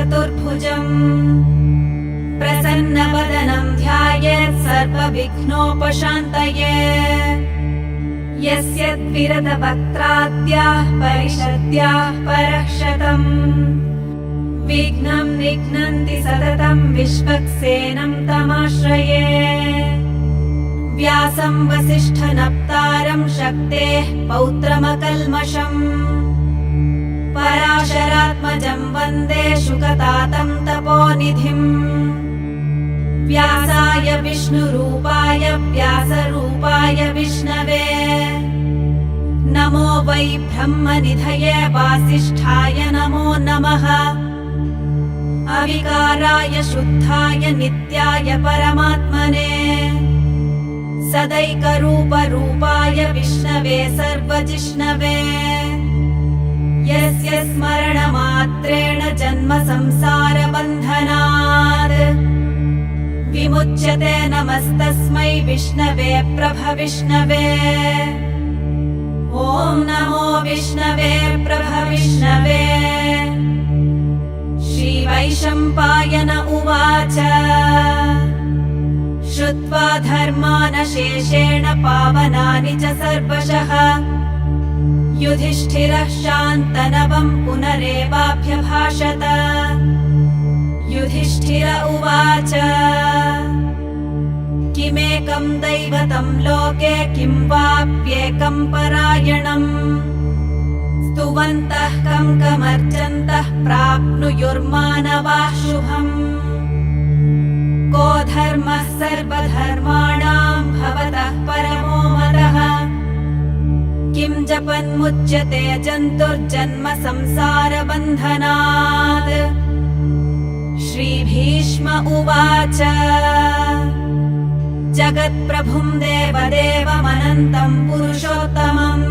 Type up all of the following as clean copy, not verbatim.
चतुर्भुजम् प्रसन्नवदनं ध्यायेत् सर्वविघ्नोपशान्तये यस्य द्विरदवक्त्राद्याः परिषद्याः परः शतम् विघ्नं निघ्नन्ति सततं विश्वक्सेनं तमाश्रये व्यासं वसिष्ठनप्तारं शक्तेः पौत्रमकल्मषम् पराशरात्मजं वन्दे शुकतातं तपोनिधिम् व्यासाय विष्णुरूपाय व्यासरूपाय विष्णवे नमो वै ब्रह्मनिधये वासिष्ठाय नमो नमः अविकाराय शुद्धाय नित्याय परमात्मने सदैकरूपरूपाय विष्णवे सर्वजिष्णवे यस्य स्मरणमात्रेण जन्म संसारबन्धनात् विमुच्यते नमस्तस्मै विष्णवे प्रभविष्णवे ॐ नमो विष्णवे प्रभविष्णवे श्रीवैशम्पायन उवाच श्रुत्वा धर्मानशेषेण पावनानि च सर्वशः युधिष्ठिरः शान्तनवं पुनरेवाभ्यभाषत युधिष्ठिर उवाच किमेकं दैवतं लोके किं वाप्येकं परायणम् स्तुवन्तः कं कमर्चन्तः प्राप्नुयुर्मानवाः शुभम् को धर्मः सर्वधर्माणां भवतः परमो मतः किं जपन्मुच्यते जन्तुर्जन्म संसारबन्धनात् श्रीभीष्म उवाच जगत्प्रभुं देवदेवमनन्तं पुरुषोत्तमम्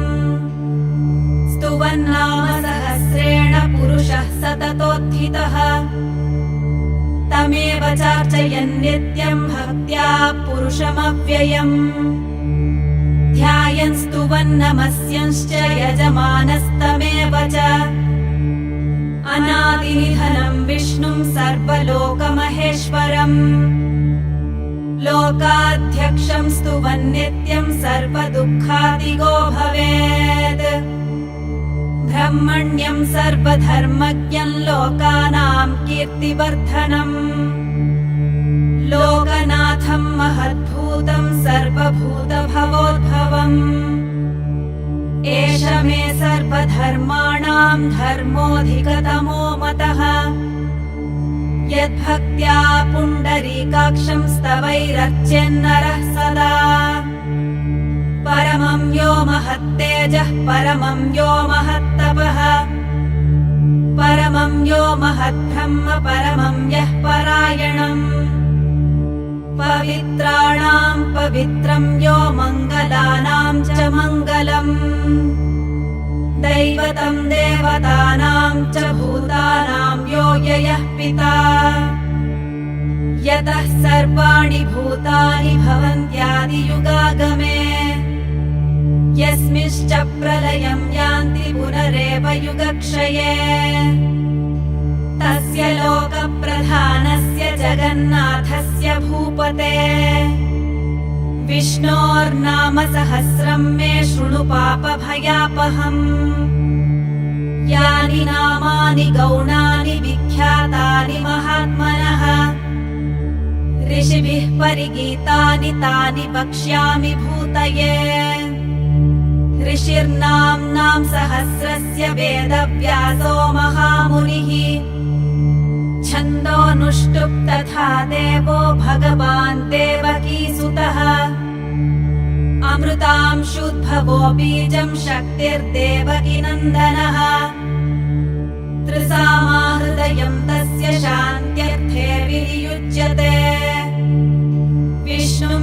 स्तुवन्नाम सहस्रेण पुरुषः सततोत्थितः तमेव चार्चयन् नित्यं भक्त्या पुरुषमव्ययम् ध्यायन् स्तुवन् नमस्यंश्च यजमानस्तमेव च अनादिनिधनं विष्णुं सर्वलोकमहेश्वरम् लोकाध्यक्षं स्तुवन् नित्यं सर्वदुःखादिगो भवेत् ब्रह्मण्यं सर्वधर्मज्ञं लोकानां कीर्तिवर्धनम् लोकनाथं महद्भूतं सर्वभूतभवोद्भवम् एष मे सर्वधर्माणां धर्मोऽधिकतमो मतः यद्भक्त्या पुण्डरीकाक्षं स्तवैरर्च्यन्नरः सदा परमं यो महत्तेजः परमं यो महत्तपः परमं यो महद्ब्रह्म परमं यः परायणम् पवित्राणां पवित्रं यो मङ्गलानां च मङ्गलम् दैवतं देवतानां च भूतानां यो यः पिता यतः सर्वाणि भूतानि भवन्त्यादियुगागमे यस्मिंश्च प्रलयं यान्ति पुनरेव युगक्षये तस्य लोकप्रधानस्य जगन्नाथस्य भूपते विष्णोर्नाम सहस्रं मे शृणु पापभयापहम् यानि नामानि गौणानि विख्यातानि महात्मनः ऋषिभिः परिगीतानि तानि वक्ष्यामि भूतये ऋषिर्नाम्नां सहस्रस्य वेदव्यासो महामुनिः छन्दोऽनुष्टुप् तथा देवो भगवान् देवकीसुतः अमृतांशुद्भवो बीजं शक्तिर्देवकीनन्दनः त्रिसामाहृदयं तस्य शान्त्यर्थे विनियुज्यते विष्णुं